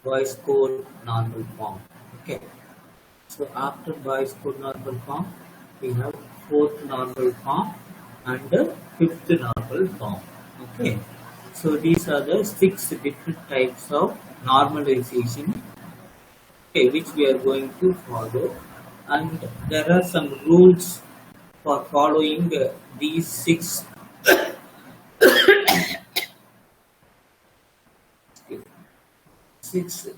voice code normal form. Okay. So after voice code normal form, we have fourth normal form and the fifth normal form. Okay. So these are the 6 different types of normalization, okay, which we are going to follow, and there are some rules for following these 6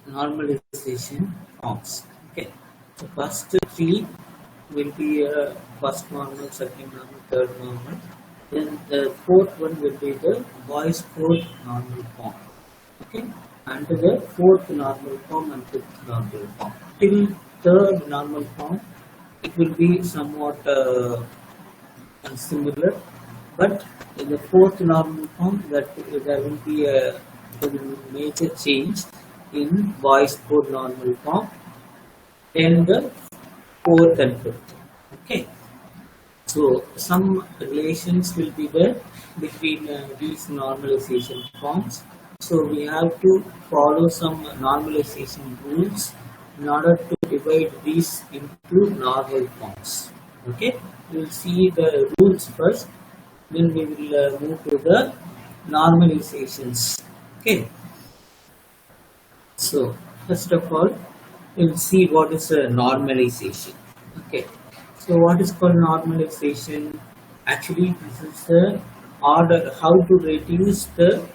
normalization forms. Okay, so first 3 will be first normal, second normal, third normal. Then the fourth one will be the voice code normal form. Okay, and the fourth normal form and fifth normal form. Till third normal form, it will be somewhat similar, but in the fourth normal form, that there will be a major change in voice code normal form and the fourth and fifth. Okay, so some relations will be there between these normalization forms. So we have to follow some normalization rules in order to divide these into normal forms. Okay, we will see the rules first, then we will move to the normalizations. Okay, so first of all, we will see what is a normalization. Okay, so what is called normalization? Actually, this is the order how to reduce the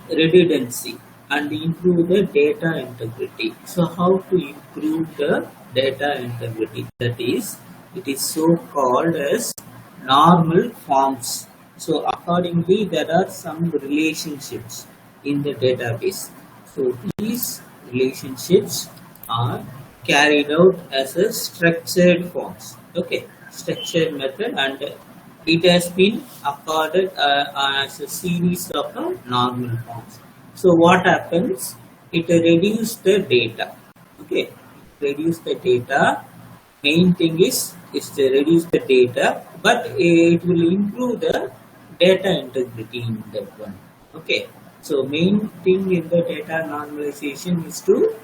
redundancy and improve the data integrity. So how to improve the data integrity? That is, it is so called as normal forms. So accordingly, there are some relationships in the database. So these relationships are carried out as a structured forms. Okay, structured method, and it has been accorded as a series of normal forms. So what happens? It reduces the data. Okay, reduce the data. Main thing is to reduce the data, but it will improve the data integrity in that one. Okay, so main thing in the data normalization is to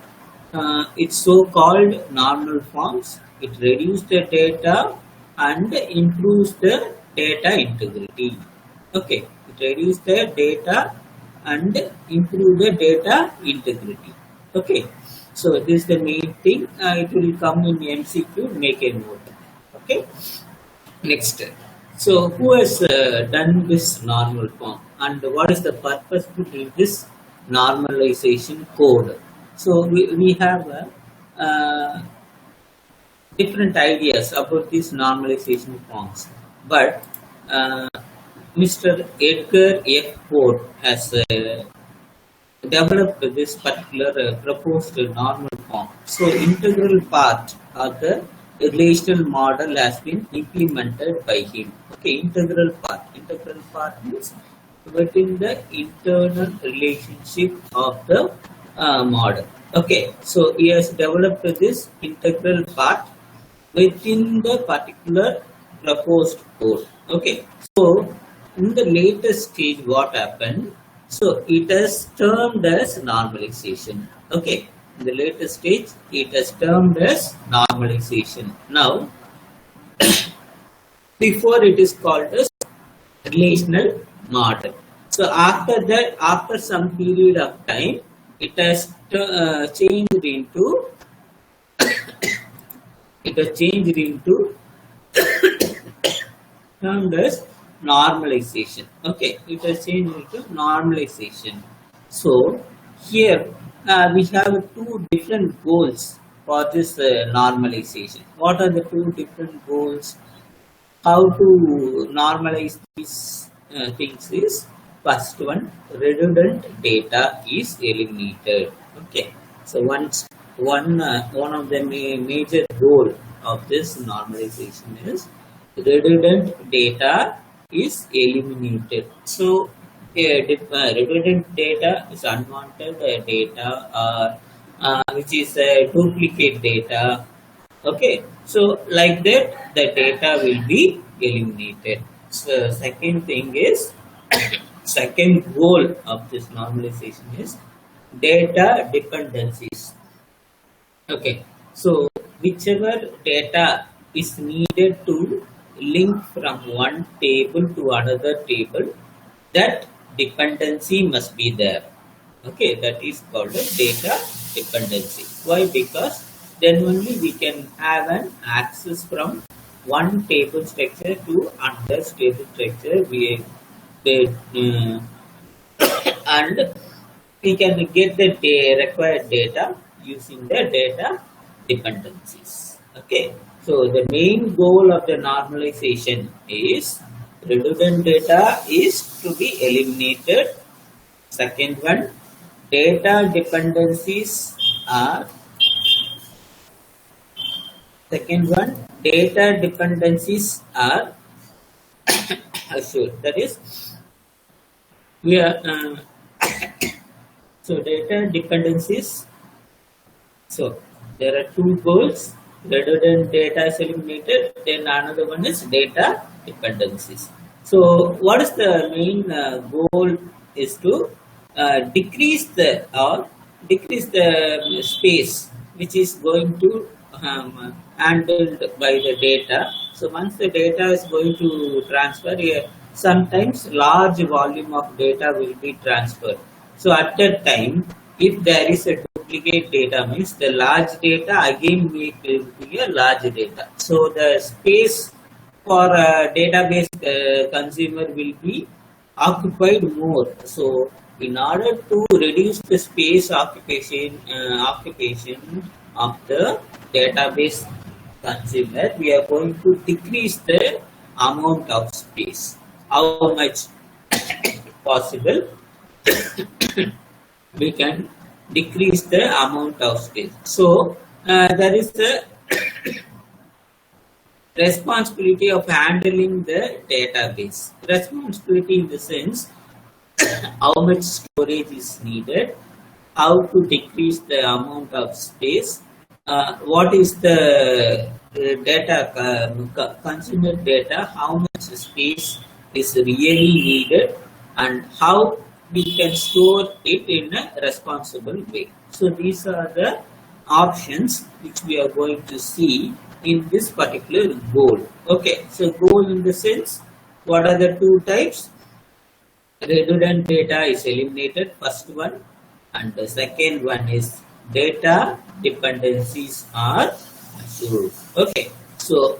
it's so called normal forms. It reduces the data and improves the data integrity. Okay, it reduces the data and improve the data integrity. Okay, so this is the main thing. It will come in MCQ. Make a note. Okay, next. So who has done this normal form, and what is the purpose to do this normalization code? So we have different ideas about these normalization forms, but Mr. Edgar F. Ford has developed this particular proposed normal form. So integral part of the relational model has been implemented by him. Okay, integral part means within the internal relationship of the model. Okay, so he has developed this integral part within the particular proposed code. Okay, so in the latest stage, what happened? So it is termed as normalization. Okay, in the latest stage, it is termed as normalization. Now, before it is called as relational model. So after that, after some period of time, it has changed into termed as normalization. Okay, it has changed into normalization. So here we have two different goals for this normalization. What are the two different goals? How to normalize these things is, first one, redundant data is eliminated. Okay, so one of the major goal of this normalization is redundant data is eliminated. So redundant data is unwanted data, or which is duplicate data. Okay, so like that the data will be eliminated. So second thing is second goal of this normalization is data dependencies. Okay, so whichever data is needed to link from one table to another table, that dependency must be there. Okay, that is called a data dependency. Why? Because then only we can have an access from one table structure to another table structure. And we can get the required data using the data dependencies. Okay, so the main goal of the normalization is redundant data is to be eliminated. Second one, data dependencies are data dependencies are assured. That is, we are so data dependencies. So there are two goals. Redundant data is eliminated. Then another one is data dependencies. So what is the main goal is to decrease the space which is going to handled by the data. So once the data is going to transfer, sometimes large volume of data will be transferred. So at that time, if there is a duplicate data, means the large data again will be a large data. So the space for a database consumer will be occupied more. So in order to reduce the space occupation of the database consumer, we are going to decrease the amount of space. How much possible we can decrease the amount of space. So there is the responsibility of handling the database. Responsibility in the sense how much storage is needed, how to decrease the amount of space, what is the data, consumer data, how much space is really needed, and how we can store it in a responsible way. So these are the options which we are going to see in this particular goal. Okay, so goal in the sense, what are the two types? Redundant data is eliminated, first one, and the second one is data dependencies are assured. Okay, so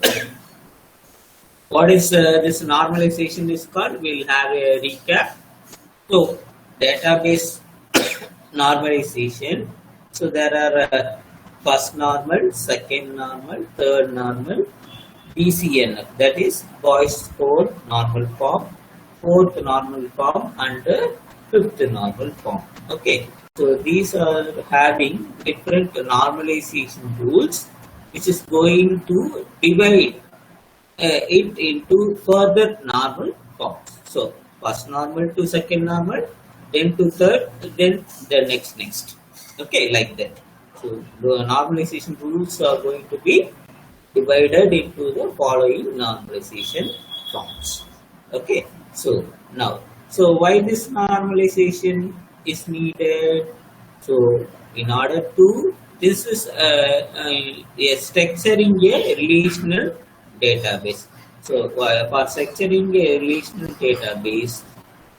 what is this normalization is called? We'll have a recap. So database normalization. So there are first normal, second normal, third normal, BCNF, that is boys code normal form, fourth normal form, and fifth normal form. Okay, so these are having different normalization rules, which is going to divide it into further normal forms. So first normal to second normal, then to third, then the next. Okay, like that. So the normalization rules are going to be divided into the following normalization forms. Okay, so now, so why this normalization is needed? So in order to, this is structuring a relational database. So for structuring a relational database,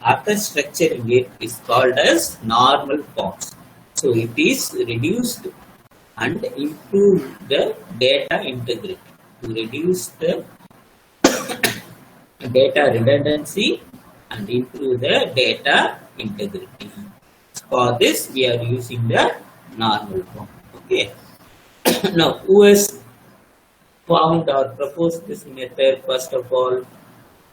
after structuring it is called as normal forms. So it is reduced and improve the data integrity, to reduce the data redundancy and improve the data integrity. For this, we are using the normal form. Okay. Now, who has found or proposed this method? First of all,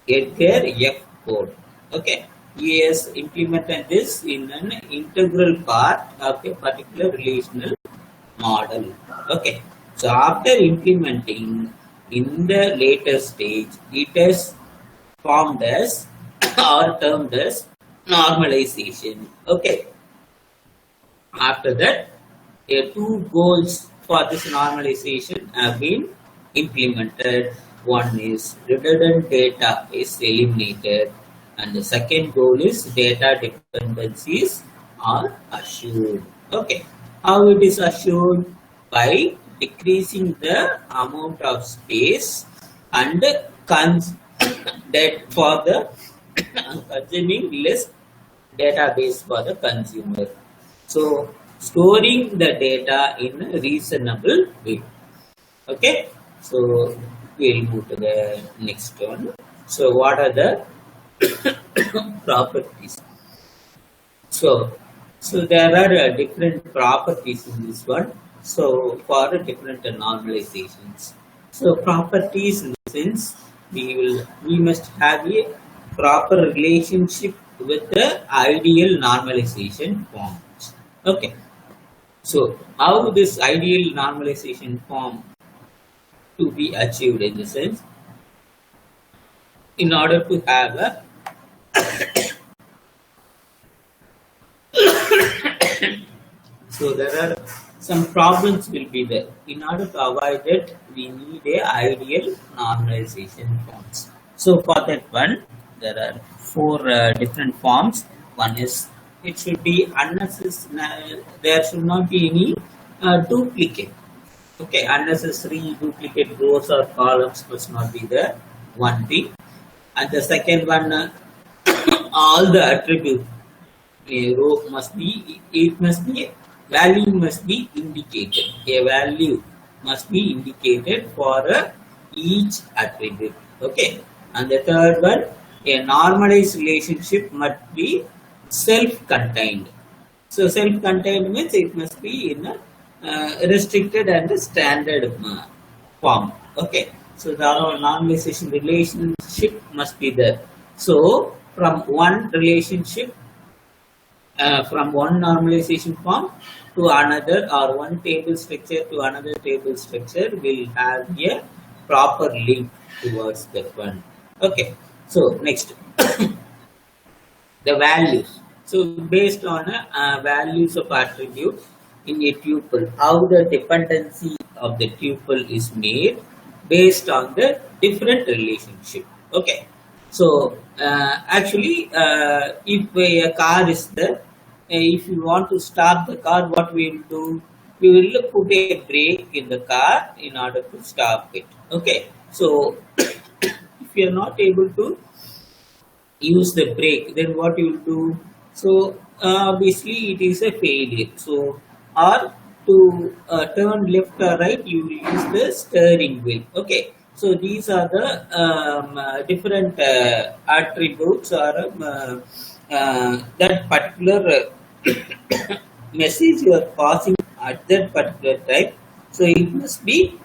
Edgar F. Code. Okay. He has implemented this in an integral part of a particular relational model. Okay. So after implementing in the later stage, it is formed as or termed as normalization. Okay. After that, two goals for this normalization have been implemented. One is redundant data is eliminated, and the second goal is data dependencies are assured. Okay, how it is assured? By decreasing the amount of space and that for the consuming less database for the consumer. So storing the data in a reasonable way. Okay, so we'll move to the next one. So what are the properties? So there are different properties in this one. So for different normalizations. So properties in the sense we must have a proper relationship with the ideal normalization forms. Okay. So how this ideal normalization form to be achieved in the sense, in order to have a so there are some problems will be there. In order to avoid it, we need a ideal normalization forms. So for that one, there are four different forms. One is it should be unnecessary. There should not be any duplicate. Okay, unnecessary duplicate rows or columns must not be there. One thing, and the second one, all the attributes a row must be, it must be, value must be indicated. A value must be indicated for each attribute. Okay, and the third one, a normalized relationship must be self-contained. So self-contained means it must be in a restricted and standard form. Okay, so the normalization relationship must be there. So from one relationship, from one normalization form to another, or one table structure to another table structure, will have a proper link towards that one. Okay, so next the values. So based on values of attributes in a tuple, how the dependency of the tuple is made based on the different relationship. Okay, so actually if a car is there, if you want to stop the car, what we will do? We will put a brake in the car in order to stop it. Okay, so if you are not able to use the brake, then what you will do? So obviously it is a failure. So or to turn left or right, you will use the steering wheel. Okay, so these are the different attributes or that particular message you are passing at that particular time. So it must be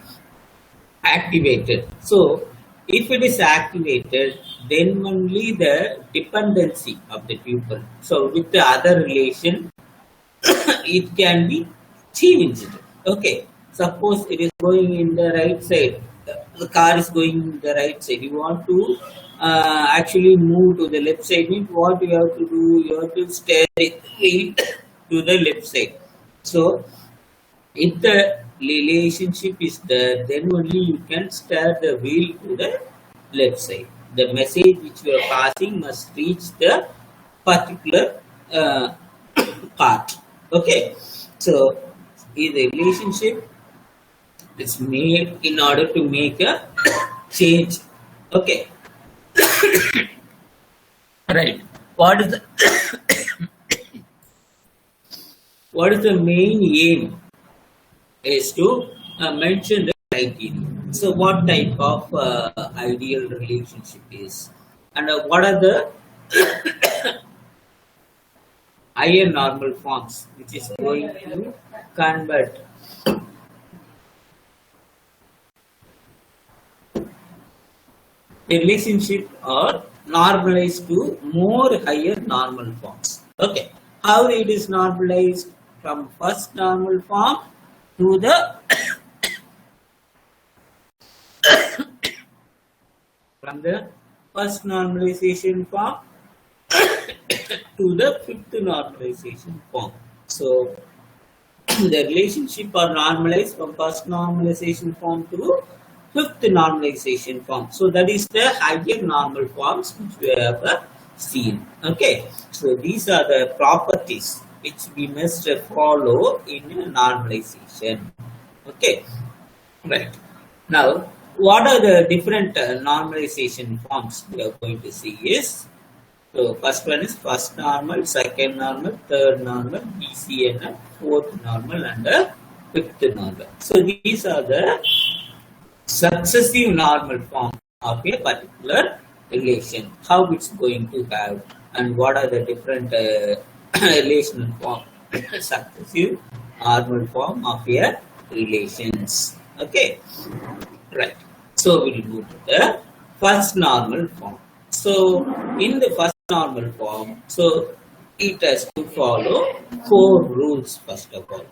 activated. So if it is activated, then only the dependency of the tuple. So with the other relation, it can be changed. Okay, suppose it is going in the right side, the car is going in the right side, you want to actually move to the left side, means what you have to do? You have to steer it to the left side. So if the relationship is there, then only you can steer the wheel to the left side. The message which you are passing must reach the particular part. Okay, so the relationship is made in order to make a change. Okay, right. What is the what is the main aim? Is to mention the criteria. So what type of ideal relationship is, and what are the higher normal forms which is going to convert the relationship or normalized to more higher normal forms. Okay, how it is normalized from first normal form to the from the first normalization form to the fifth normalization form. So the relationship are normalized from first normalization form to fifth normalization form. So that is the higher normal forms which we have seen. Okay, so these are the properties which we must follow in normalization. Okay, right. Now, what are the different normalization forms we are going to see is, so first one is first normal, second normal, third normal, BCNF, fourth normal, and fifth normal. So these are the successive normal form of a particular relation. How it's going to have, and what are the different relational form, successive normal form of a relations. Okay, right. So we'll move to the first normal form. So in the first normal form, so it has to follow 4 rules first of all.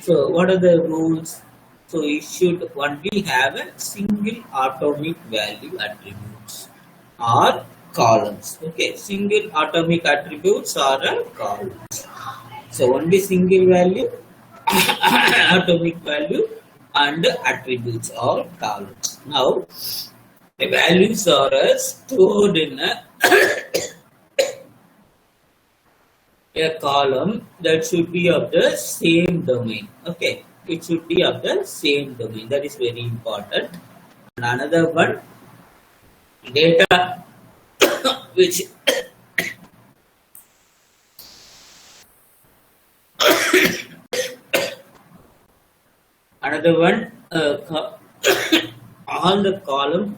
So what are the rules? So it should only have a single atomic value attributes or columns. Okay, single atomic attributes or columns. So only single value, atomic value, and attributes or columns. Now the values are stored in a column that should be of the same domain. Okay, it should be of the same domain. That is very important. And another one, data which another one, all the column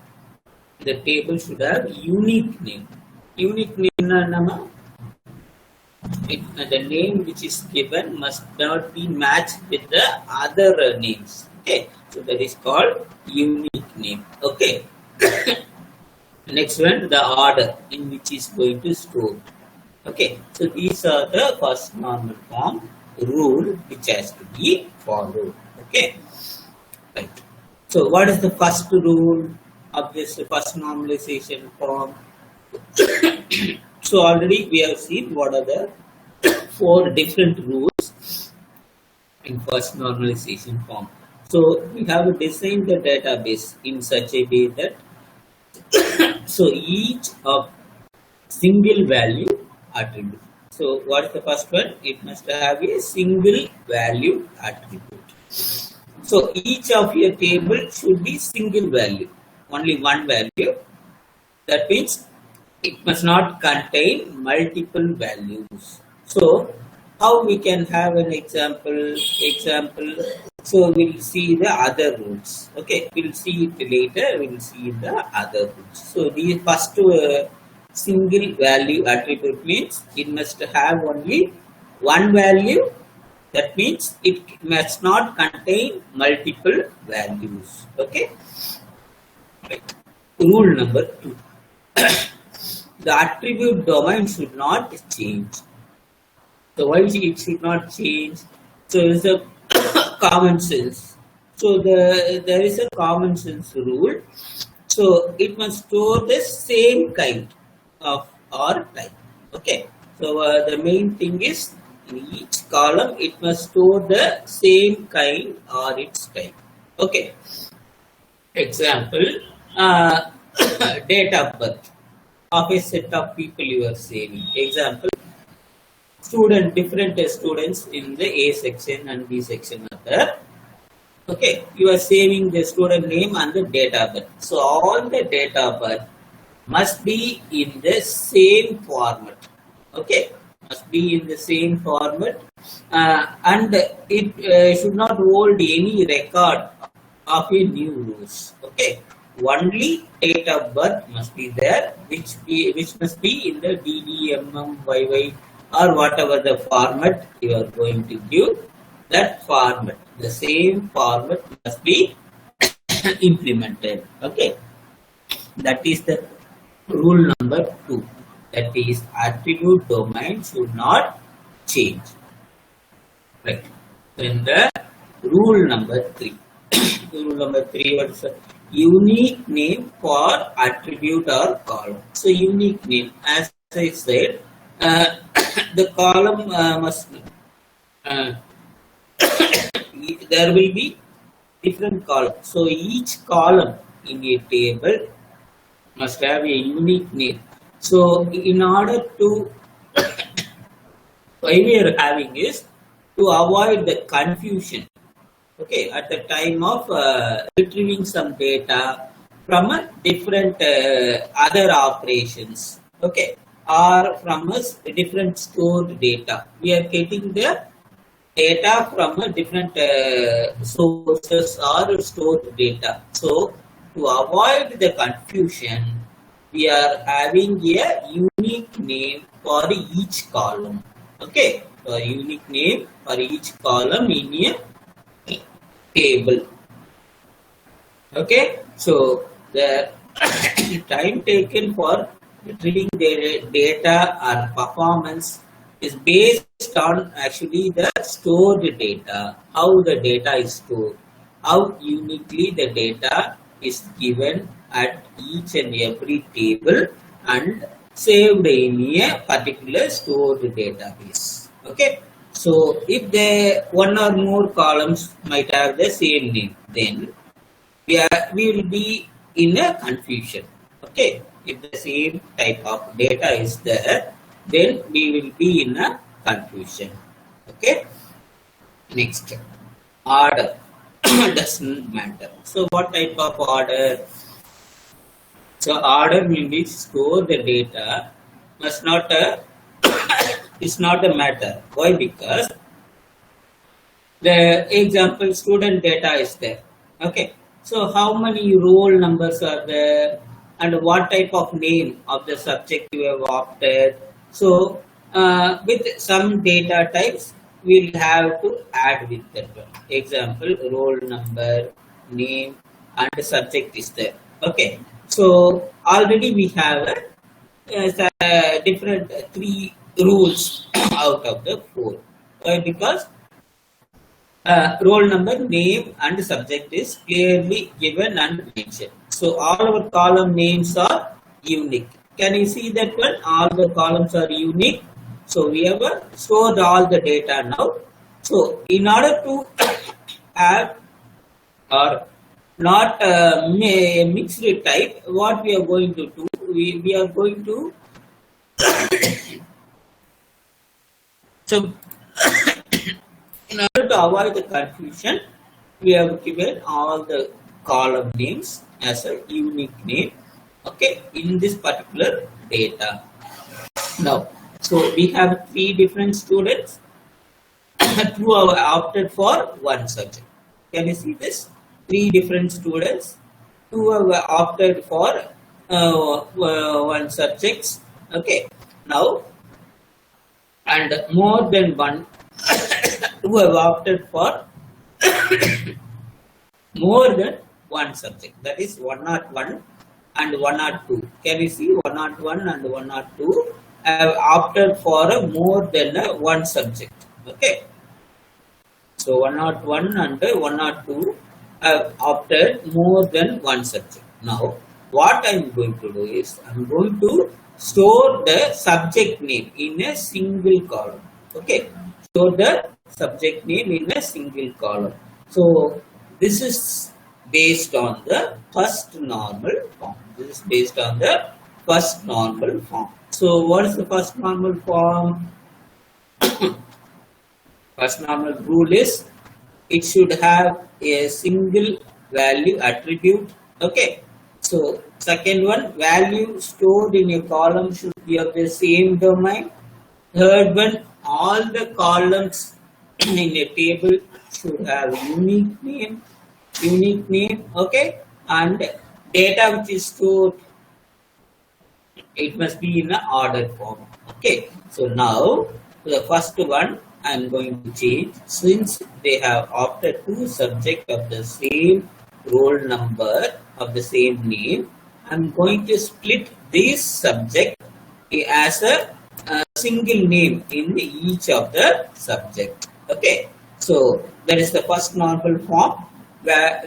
in the table should have unique name. Unique name, the name which is given must not be matched with the other names. Okay, so that is called unique name. Okay. Next one, the order in which is going to store. Okay, so these are the first normal form rule which has to be followed. Okay, right. So what is the first rule of this first normalization form? So already we have seen what are the 4 different rules in first normalization form. So we have designed the database in such a way that so each of single value attribute. So what is the first one? It must have a single value attribute. So each of your table should be single value, only one value. That means it must not contain multiple values. So how we can have an example? So we'll see the other rules. Okay, we'll see it later. We'll see the other rules. So the first single value attribute means it must have only one value. That means it must not contain multiple values. Okay. Right. Rule number 2. The attribute domain should not change. So why it should not change? So it's a common sense. So there is a common sense rule. So it must store the same kind of or type. Okay. So the main thing is in each column it must store the same kind or its type. Okay. Example, date of birth of a set of people you are saving. Example, different students in the A section and B section are there. Okay, you are saving the student name and the date of birth. So all the date of birth must be in the same format. Okay, must be in the same format, and it should not hold any record of a new rules. Okay, only date of birth must be there, which must be in the DDMMYY or whatever the format you are going to give. That format, the same format must be implemented. Okay, that is the rule number 2. That is, attribute domain should not change. Right. Then the rule number 3. Rule number 3, what is the unique name for attribute or column? So unique name, as I said, the column must there will be different columns. So each column in a table must have a unique name. So in order to why we are having is to avoid the confusion. Okay, at the time of retrieving some data from a different other operations. Okay, or from a different stored data. We are getting the data from a different sources or stored data. So to avoid the confusion, we are having a unique name for each column. Okay, so a unique name for each column in a table. Okay, so the time taken for retrieving the data or performance is based on actually the stored data, how the data is stored, how uniquely the data is given at each and every table and saved in a particular stored database. Okay, so if the one or more columns might have the same name, then we will be in a confusion. Okay, if the same type of data is there, then we will be in a confusion. Okay, next, order doesn't matter. So what type of order? So order will be store the data must not is not a matter. Why? Because the example student data is there. Okay, so how many roll numbers are there and what type of name of the subject you have opted. So with some data types we'll have to add with that one. Example, roll number, name and subject is there. Okay, so already we have a different three rules out of the four. Why? Because roll number, name and subject is clearly given and mentioned. So all our column names are unique. Can you see that one? All the columns are unique. So we have stored all the data now. So in order to add or not a mixed type, what we are going to do, we are going to so in order to avoid the confusion, we have given all the column names as a unique name. Okay, in this particular data. Now, so we have three different students. Two have opted for one subject. Can you see this? Three different students. Two have opted for one subject. Okay. Now, and more than one who have opted for more than one subject. That is 101 and 102. Can you see 101 and 102 have opted for a more than one subject. Okay. So 101 and 102 have opted more than one subject. Now, what I am going to do is I am going to store the subject name in a single column. Okay. Store the subject name in a single column. So this is based on the first normal form. This is based on the first normal form. So what is the first normal form? First normal rule is it should have a single value attribute. Okay. So second one, value stored in a column should be of the same domain. Third one, all the columns in a table should have unique name, okay, and data which is stored, it must be in an ordered form. Okay, so now the first one I am going to change. Since they have opted two subject of the same roll number of the same name, I am going to split this subject as a single name in each of the subject. Okay, so that is the first normal form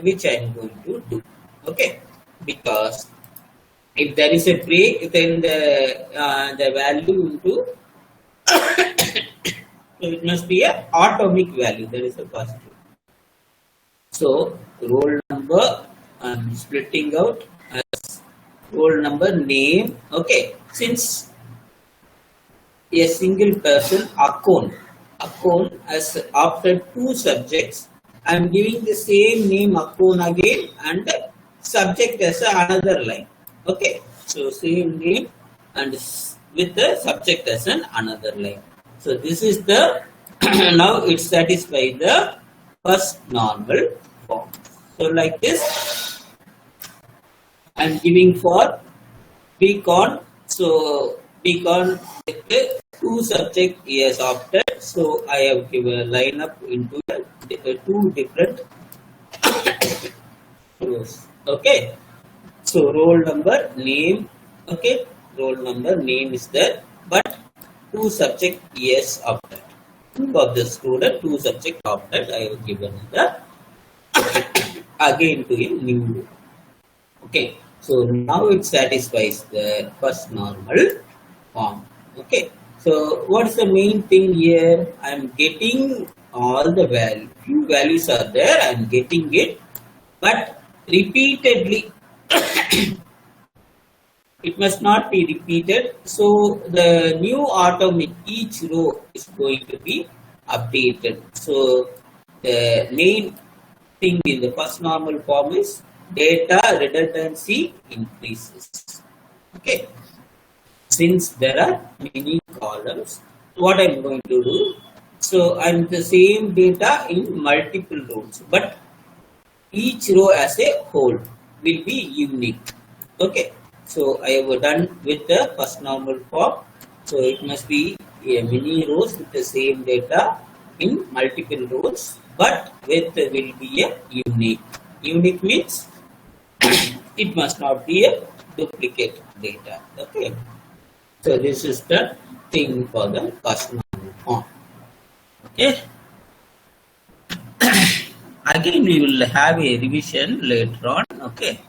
which I am going to do. Okay, because if there is a break, then the value into so it must be a atomic value. That is the first rule. So roll number I am splitting out as roll number, name. Okay, since a single person account as after two subjects. I am giving the same name account again and subject as another line. Okay, so same name and with the subject as an another line. So this is the now it satisfies the first normal form. So like this I am giving for Pcon. So Pcon with the two subject is after. So I have given a line up into two different rows. Okay. So roll number name. Okay. Roll number name is there, but two subject is after. Two of the student, two subject after. I have given the again to a new row. Okay, so now it satisfies the first normal form. Okay, so what's the main thing here? I'm getting all the value, few values are there, I'm getting it, but repeatedly it must not be repeated. So the new atomic each row is going to be updated. So the main thing in the first normal form is data redundancy increases. Okay, since there are many columns, what I'm going to do, so I'm the same data in multiple rows, but each row as a whole will be unique. Okay, so I have done with the first normal form. So it must be many rows with the same data in multiple rows, but with will be a unique. Unique means it must not be a duplicate data. Okay, so this is the thing for the first normal form. Okay, again we will have a revision later on. Okay,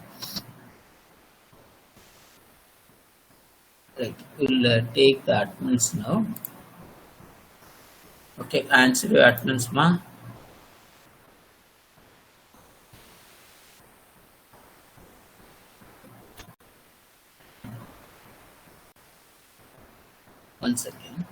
right, we'll take the attendance now. Okay, answer your attendance, ma. One second.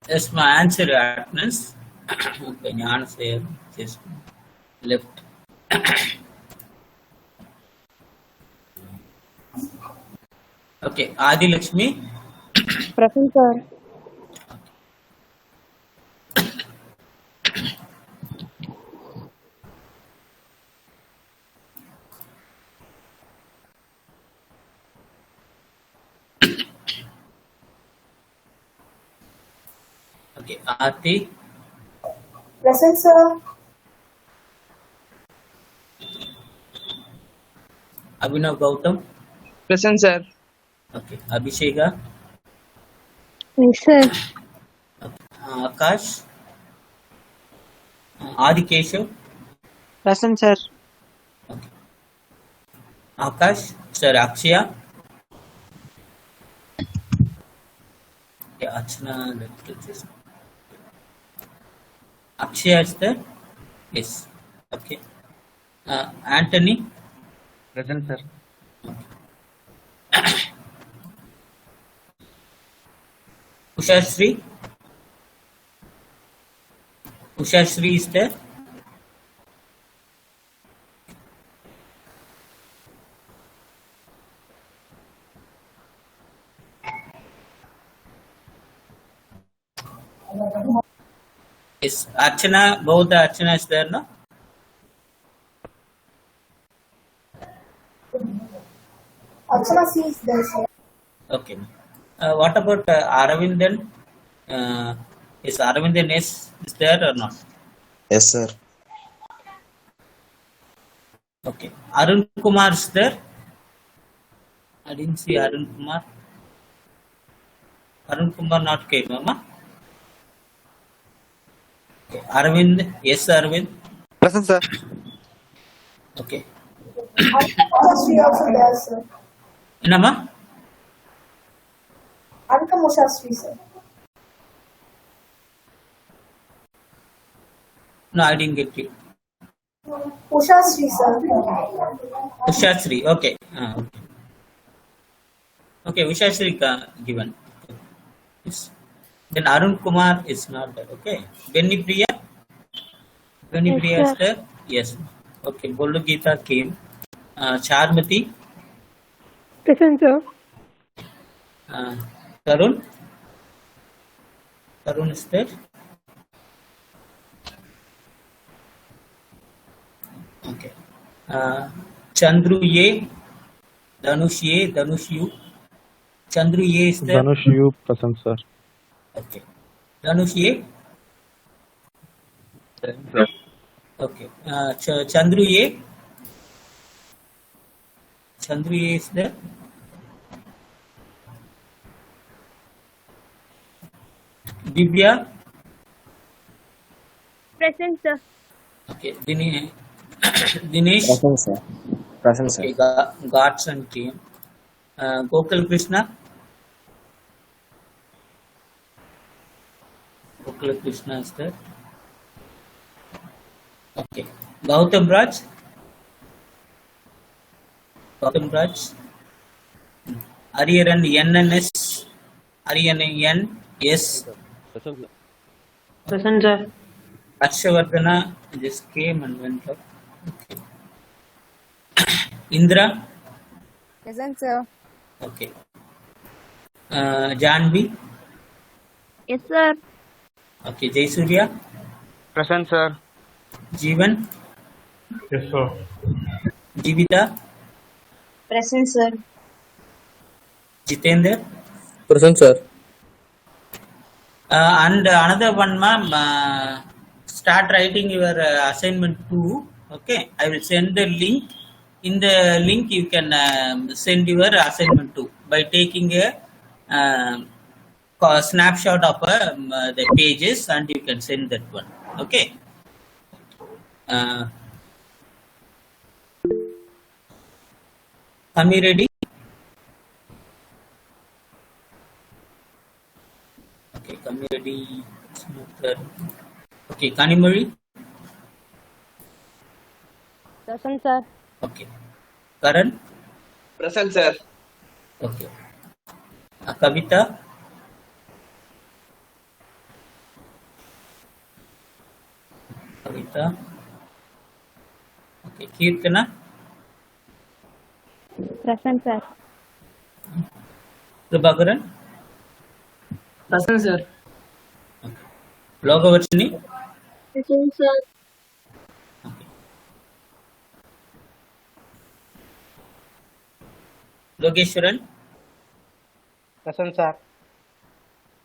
Yes, my answer your attendance. Okay, Jnana sir just left. Okay, Adi Lakshmi. Present, sir. Okay, Aarti. Present, sir. Abhinav Gautam. Present, sir. Okay, Abhisheka. Yes, sir. Okay, Akash. Adi Keshav. Present, sir. Okay, Akash. Sir Akshaya. Okay, Archana left. Just Akshaya is there? Yes. Okay. Anthony. Present, sir. Ushashri? Ushashri is there? Is Archana, both the Archana is there, no? Archana C is there, sir. Okay. What about Aravindan? Is Aravindan is there or not? Yes, sir. Okay. Arun Kumar is there? I didn't see Arun Kumar. Arun Kumar not came, Mama. Okay. Arvind, yes, Arvind. Present, sir. Okay. Ushashri also there, sir. Enama? Ankam Ushashri, sir. No, I didn't get you. Ushashri, sir. Ushashri, okay. Okay. Okay, Ushashri given. Yes. Then Arun Kumar is not there. Okay. Benny Priya? Benny Yes, Priya is sir. there? Yes. Okay. Bolu Geeta came. Charmati? Present, sir. Tarun? Tarun is there? Okay. Chandru Ye? Dhanush Ye? Dhanush U? Chandru Ye is there? Dhanush, you present, sir. Okay. Dhanush Ye? Present, sir. Okay. Chandru Ye? Chandru Ye is there? Divya? Present, sir. Okay. Dinesh? Present, sir. Present, sir. Okay. Godson came. Gokul Krishna? Gokul Krishna is there? Okay. Gautam Raj? Gautam Raj? Ariyaran NNS? Ariyaran NS? Present, sir. Present, sir. Harshavardhana just came and went up. Okay. Indra? Present, sir. Okay. Janvi? Yes, sir. Okay. Jayasuriya? Present, sir. Jeevan? Yes, sir. Jivita? Present, sir. Jitendra? Present, sir. And another one, ma'am, start writing your assignment 2. Okay, I will send the link. In the link, you can send your assignment 2 by taking a snapshot of the pages, and you can send that one. Okay. Kami ready? Okay, Kami ready. Okay, Kanimuri? Present, sir. Okay. Karan? Present, sir. Okay. Kavita? Kavita? Okay. Kirtana? Present, sir. Prabhakaran? Present, sir. Logavarshini? Present, sir. Logeshwaran? Present, sir.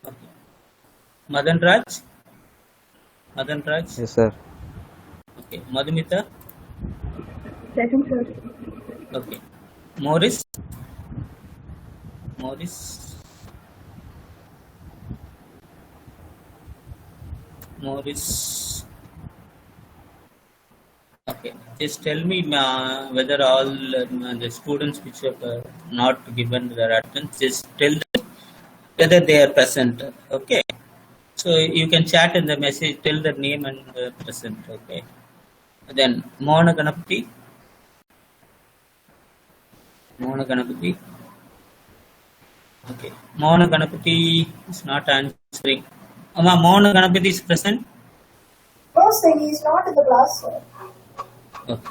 Okay. Madan Raj? Madan Raj? Yes, sir. Okay. Madhumita? Present, sir. Okay. Morris? Morris? Morris? Okay. Just tell me whether all the students which have not given their attendance, just tell them whether they are present. Okay. So you can chat in the message, tell the name and present. Okay. Then Mohana Ganapati. Mohana Ganapati. Okay. Mona Ganapati is not answering. Amma, Mona Ganapati is present? No, sir, he is not in the class, sir. Okay.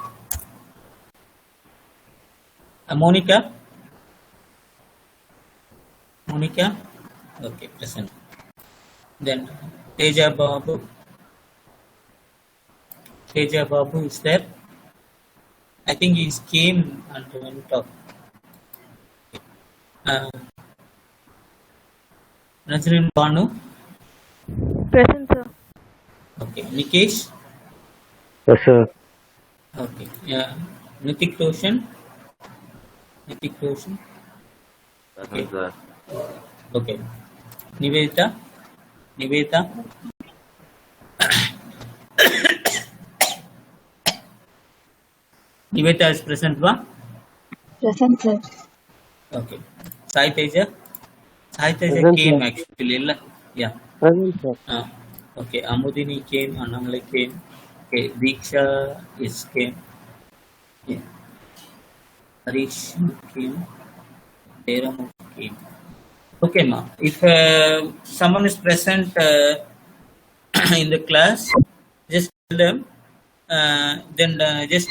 Monica? Monica? Okay, present. Then Teja Babu. Teja Babu is there? I think he came and went off. Nazrin Banu. Present, sir. Okay. Nikesh. Yes, sir. Okay. Yeah. Nitik Roshan. Nitik Roshan. Okay. Sir. Okay. Nivedita. Nivedita. Nivedita is present, ba? Present, sir. Okay. Sai Teja. Sai Teja Present, came sir. actually. Yeah. Present, sir. Okay. Amudini came. Annamalai came. Okay. Diksha is came. Yeah. Harish came. Deram came. Okay, ma. If someone is present in the class, just tell them. Then just